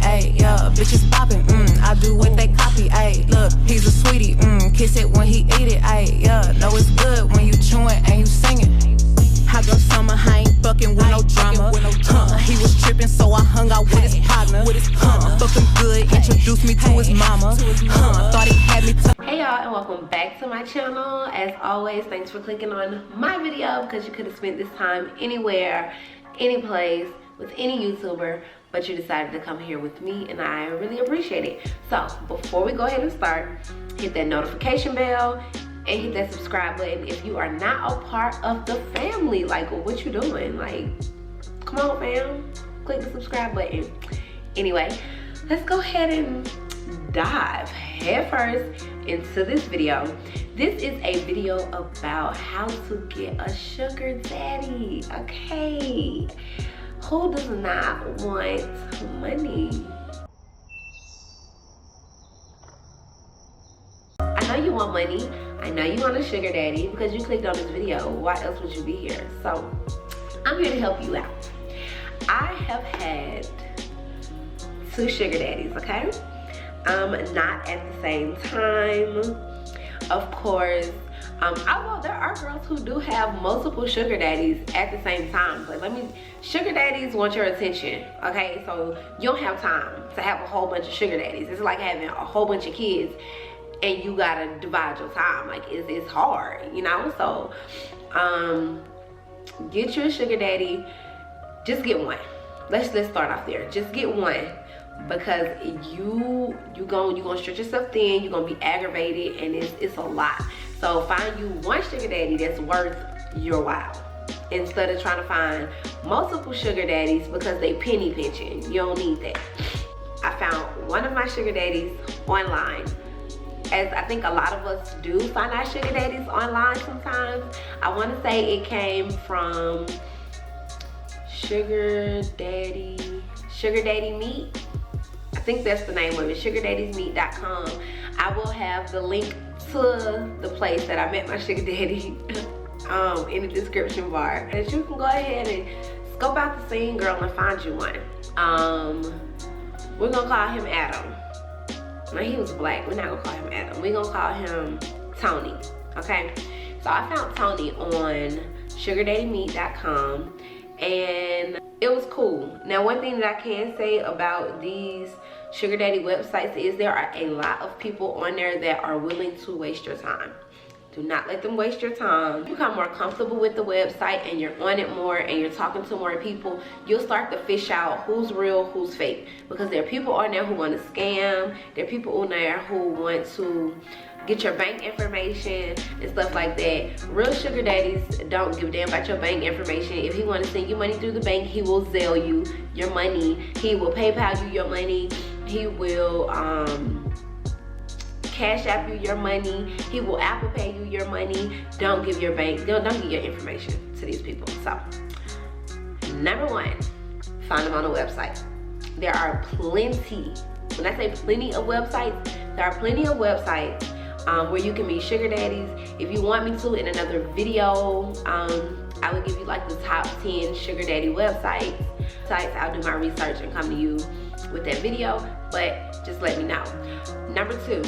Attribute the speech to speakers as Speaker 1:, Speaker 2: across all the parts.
Speaker 1: ayy, yeah, bitches poppin', I do what they copy, ayy, look, he's a sweetie, kiss it when he eat it, ayy, yeah, know it's good when you chewin' and you singin'. Hot girl summer, I ain't fucking with no drama. He was trippin', so I hung out with his partner. Fucking good, introduced me to his mama. Thought he had me.
Speaker 2: Hey y'all, and welcome back to my channel. As always, thanks for clicking on my video because you could have spent this time anywhere, any place, with any YouTuber, but you decided to come here with me, and I really appreciate it. So before we go ahead and start, hit that notification bell and hit that subscribe button if you are not a part of the family. Like, what you doing? Like, come on fam, click the subscribe button. Anyway, let's go ahead and dive headfirst into this video. This is a video about how to get a sugar daddy, okay? Who does not want money? I know you want money. I know you want a sugar daddy because you clicked on this video. Why else would you be here? So I'm here to help you out. I have had 2 sugar daddies, okay? Not at the same time. Of course, although there are girls who do have multiple sugar daddies at the same time, but sugar daddies want your attention, okay? So you don't have time to have a whole bunch of sugar daddies. It's like having a whole bunch of kids and you gotta divide your time. Like, it's hard, you know? So get your sugar daddy. Just get one. Let's start off there. Just get one, because you gonna stretch yourself thin. You're gonna be aggravated, and it's a lot. So find you one sugar daddy that's worth your while, instead of trying to find multiple sugar daddies because they penny pinching. You don't need that. I found one of my sugar daddies online, as I think a lot of us do find our sugar daddies online sometimes. I want to say it came from Sugardaddy Meat. I think that's the name of it, Sugardaddycom. I will have the link to the place that I met my sugar daddy in the description bar, that you can go ahead and scope out the scene, girl, and find you one. We're gonna call him Adam. Now, he was black. We're not gonna call him Adam. We're gonna call him Tony, okay? So I found Tony on Sugardaddymeat.com, and it was cool. Now, one thing that I can say about these sugar daddy websites is there are a lot of people on there that are willing to waste your time. Do not let them waste your time. You become more comfortable with the website and you're on it more and you're talking to more people, you'll start to fish out who's real, who's fake. Because there are people on there who want to scam. There are people on there who want to get your bank information and stuff like that. Real sugar daddies don't give a damn about your bank information. If he want to send you money through the bank, he will Zelle you your money. He will PayPal you your money. He will Cash App you your money. He will Apple Pay you your money. Don't give your bank, don't give your information to these people. So, number 1, find them on a website. There are plenty, when I say plenty of websites, there are plenty of websites where you can meet sugar daddies. If you want me to, in another video, I will give you like the top 10 sugar daddy websites. I'll do my research and come to you with that video, but just let me know. Number 2,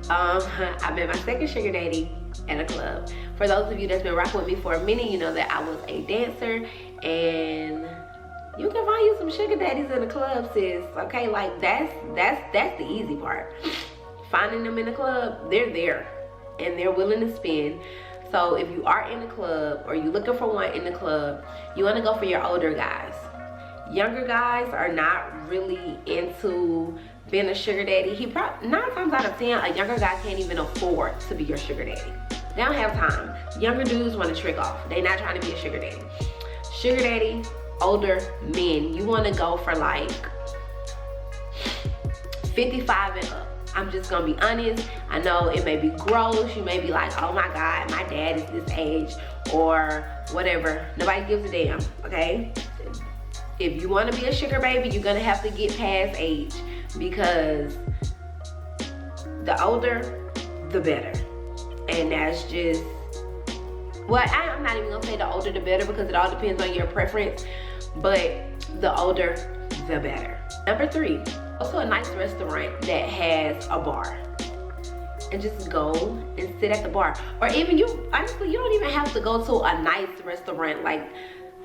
Speaker 2: I met my second sugar daddy at a club. For those of you that's been rocking with me for a minute, you know that I was a dancer, and you can find you some sugar daddies in the club, sis. Okay, like that's the easy part. Finding them in the club, they're there and they're willing to spend. So if you are in the club or you're looking for one in the club, you want to go for your older guys. Younger guys are not really into being a sugar daddy. 9 times out of 10, a younger guy can't even afford to be your sugar daddy. They don't have time. Younger dudes want to trick off. They're not trying to be a sugar daddy. Sugar daddy, older men. You want to go for like 55 and up. I'm just gonna be honest. I know it may be gross. You may be like, oh my God, my dad is this age or whatever. Nobody gives a damn, okay? If you want to be a sugar baby, you're gonna have to get past age, because the older, the better. And that's just, well, I'm not even gonna say the older the better, because it all depends on your preference, but the older, the better. Number 3, also a nice restaurant that has a bar. And just go and sit at the bar. Or even honestly, you don't even have to go to a nice restaurant. Like,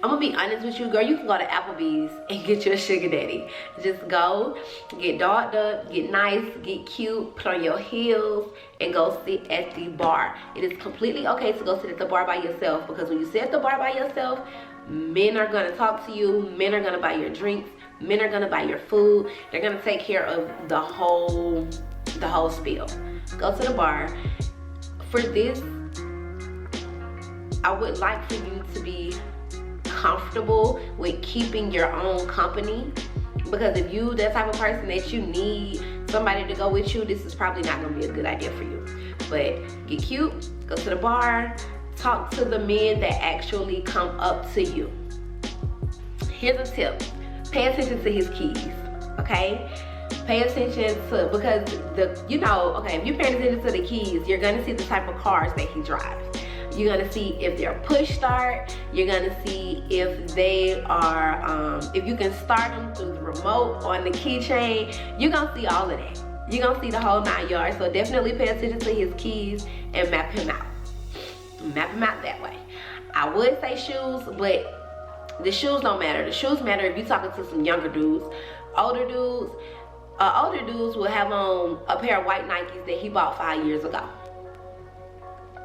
Speaker 2: I'm gonna be honest with you, girl, you can go to Applebee's and get your sugar daddy. Just go, get dolled up, get nice, get cute, put on your heels, and go sit at the bar. It is completely okay to go sit at the bar by yourself, because when you sit at the bar by yourself, men are gonna talk to you, men are gonna buy your drinks, men are gonna buy your food, they're gonna take care of the whole spiel. Go to the bar. For this, I would like for you to be comfortable with keeping your own company, because if you that type of person that you need somebody to go with you, this is probably not going to be a good idea for you. But get cute, go to the bar, talk to the men that actually come up to you. Here's a tip: pay attention to his keys, okay? Pay attention to, because if you're paying attention to the keys, you're gonna see the type of cars that he drives. You're gonna see if they're push start. You're gonna see if they are, if you can start them through the remote on the keychain. You're gonna see all of that. You're gonna see the whole 9 yards. So definitely pay attention to his keys and map him out. Map him out that way. I would say shoes, but the shoes don't matter. The shoes matter if you're talking to some younger dudes. Older dudes will have on a pair of white Nikes that he bought 5 years ago,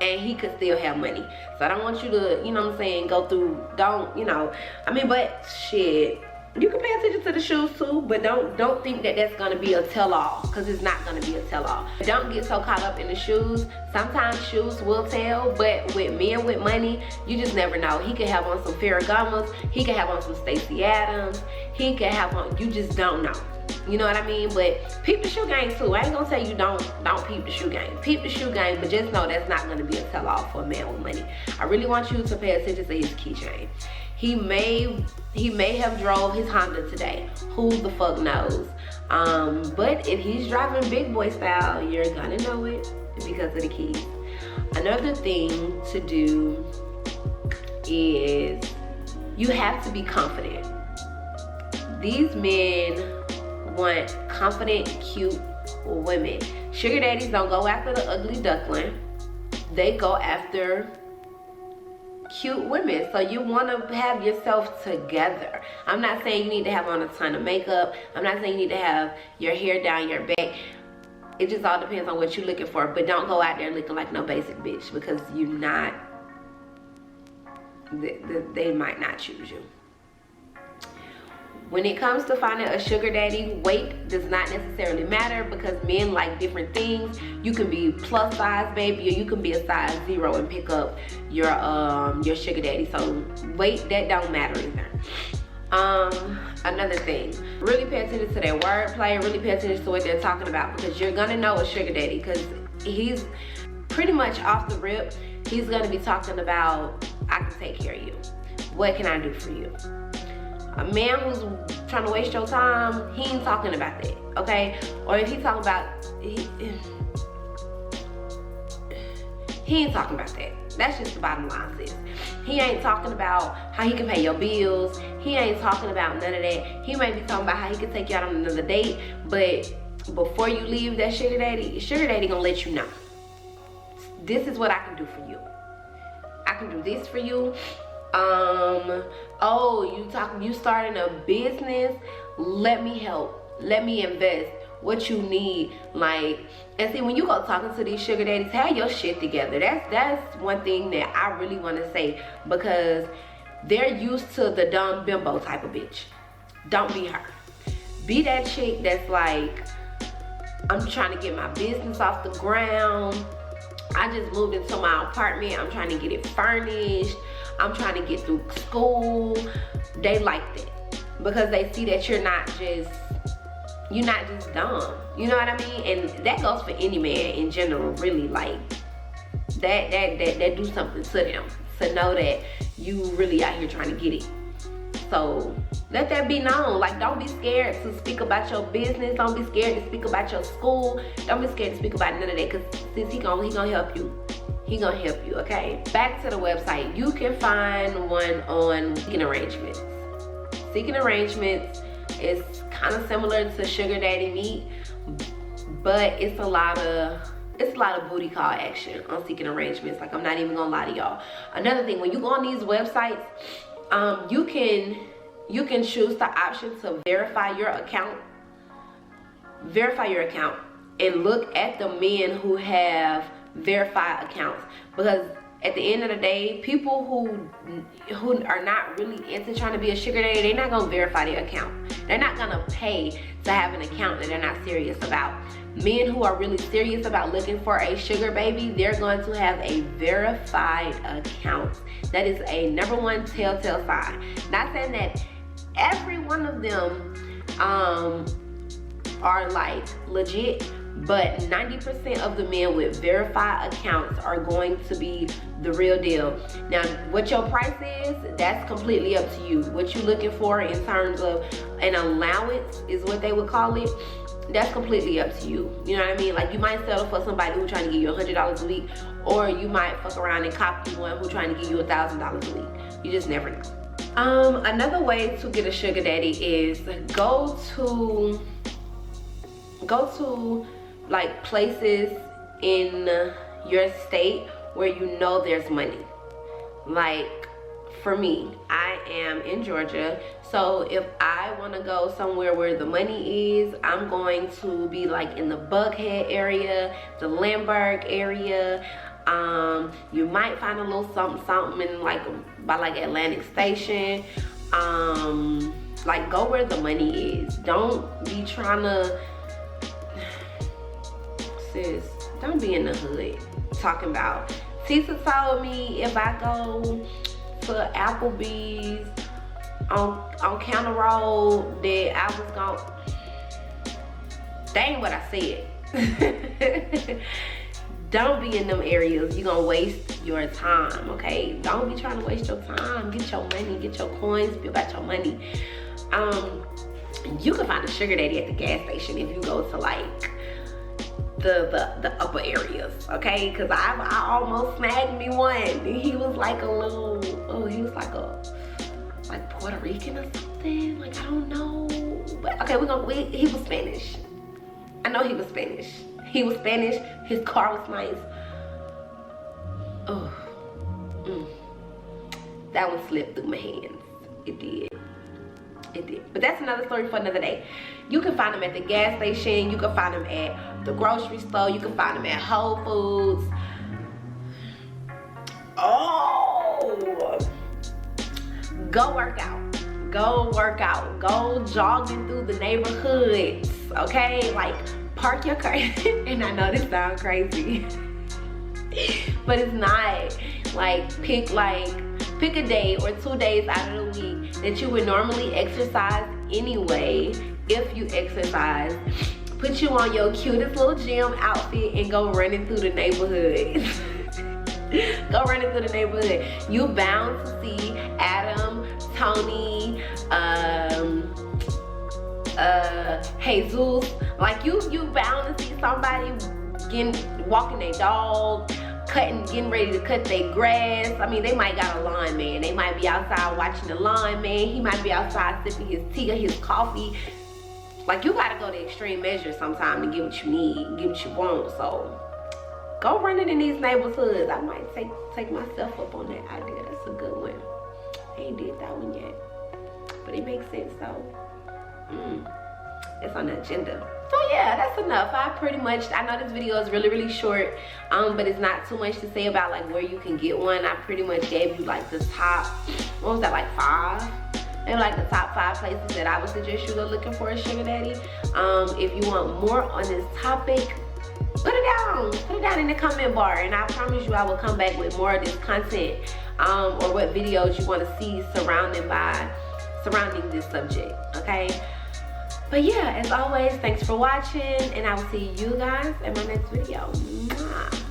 Speaker 2: and he could still have money. So I don't want you to, you know what I'm saying, go through, but shit, you can pay attention to the shoes too, but don't think that that's gonna be a tell-all, because it's not gonna be a tell-all. Don't get so caught up in the shoes. Sometimes shoes will tell, but with men with money, you just never know. He could have on some Ferragamo's, he could have on some Stacey Adams, he could have on, you just don't know. You know what I mean? But peep the shoe game too. I ain't gonna say you don't peep the shoe game. Peep the shoe game, but just know that's not gonna be a tell-all for a man with money. I really want you to pay attention to his keychain. He may have drove his Honda today. Who the fuck knows? But if he's driving big boy style, you're gonna know it because of the keys. Another thing to do is you have to be confident. These men want confident, cute women. Sugar daddies don't go after the ugly duckling. They go after cute women. So you want to have yourself together. I'm not saying you need to have on a ton of makeup. I'm not saying you need to have your hair down your back. It just all depends on what you're looking for. But don't go out there looking like no basic bitch, because you're not, they might not choose you. When it comes to finding a sugar daddy, weight does not necessarily matter, because men like different things. You can be plus size, baby, or you can be a size 0 and pick up your sugar daddy. So weight, that don't matter either. Another thing, really pay attention to their wordplay, really pay attention to what they're talking about, because you're gonna know a sugar daddy, because he's pretty much off the rip. He's gonna be talking about, I can take care of you. What can I do for you? A man who's trying to waste your time, he ain't talking about that, okay? Or if he talking about, he ain't talking about that. That's just the bottom line, sis. He ain't talking about how he can pay your bills. He ain't talking about none of that. He might be talking about how he can take you out on another date, but before you leave that sugar daddy gonna let you know, this is what I can do for you. I can do this for you. You starting a business, let me help, let me invest what you need. Like, and see, when you go talking to these sugar daddies, have your shit together. That's one thing that I really want to say, because they're used to the dumb bimbo type of bitch. Don't be her. Be that chick that's like, I'm trying to get my business off the ground. I just moved into my apartment. I'm trying to get it furnished. I'm trying to get through school. They like that, because they see that you're not just dumb. You know what I mean? And that goes for any man in general, really. Like, that do something to them, to know that you really out here trying to get it. So let that be known. Like, don't be scared to speak about your business. Don't be scared to speak about your school. Don't be scared to speak about none of that, because since he gonna help you. He gonna help you, okay? Back to the website. You can find one on Seeking Arrangements. Seeking Arrangements It's kind of similar to Sugar Daddy Meet, but it's a lot of booty call action on seeking arrangements. Like, I'm not even gonna lie to y'all. Another thing, when you go on these websites, you can choose the option to verify your account and look at the men who have verified accounts, because at the end of the day, people who are not really into trying to be a sugar daddy, they're not gonna verify their account. They're not gonna pay to have an account that they're not serious about. Men who are really serious about looking for a sugar baby, they're going to have a verified account. That is a #1 telltale sign. Not saying that every one of them are like legit, but 90% of the men with verified accounts are going to be the real deal. Now, what your price is, that's completely up to you. What you're looking for in terms of an allowance is what they would call it. That's completely up to you. You know what I mean? Like, you might settle for somebody who's trying to give you $100 a week, or you might fuck around and copy one who's trying to give you $1,000 a week. You just never know. Another way to get a sugar daddy is go to like places in your state where you know there's money. Like, for me, I am in Georgia, so if I want to go somewhere where the money is, I'm going to be like in the Buckhead area, the Lamberg area. You might find a little something in like by like Atlantic Station. Like, go where the money is. Don't be trying to, sis, don't be in the hood talking about, Tisa told me if I go to Applebee's on Counter Road that I was gonna, that ain't what I said. Don't be in them areas. You're gonna waste your time, okay? Don't be trying to waste your time. Get your money, get your coins, build out your money. You can find a sugar daddy at the gas station if you go to like the upper areas, okay? Because I almost snagged me one. He was like a little, he was like Puerto Rican or something. Like, I don't know. But okay, he was Spanish. I know he was Spanish. He was Spanish. His car was nice. Oh, that one slipped through my hands. It did. It did. But that's another story for another day. You can find them at the gas station. You can find them at the grocery store. You can find them at Whole Foods. Oh, go work out. Go work out. Go jogging through the neighborhoods. Okay, like, park your car. And I know this sounds crazy, but it's not. Like, pick a day or 2 days out of the week that you would normally exercise anyway. If you exercise, put you on your cutest little gym outfit and go running through the neighborhood. Go running through the neighborhood. You bound to see Adam, Tony, Jesus. Like, you bound to see somebody walking their dog, getting ready to cut their grass. I mean, they might got a lawn man. They might be outside watching the lawn man. He might be outside sipping his tea or his coffee. Like, you gotta go to extreme measures sometimes to get what you need, get what you want. So go running in these neighborhoods. I might take myself up on that idea. That's a good one. I ain't did that one yet, but it makes sense though. It's on the agenda. So yeah, that's enough. I know this video is really short, but it's not too much to say about like where you can get one. I pretty much gave you like the top, what was that, like 5? Maybe like the top 5 places that I would suggest you go looking for a sugar daddy. If you want more on this topic, put it down in the comment bar, and I promise you I will come back with more of this content, or what videos you want to see surrounding this subject, okay? But yeah, as always, thanks for watching, and I will see you guys in my next video. Mwah.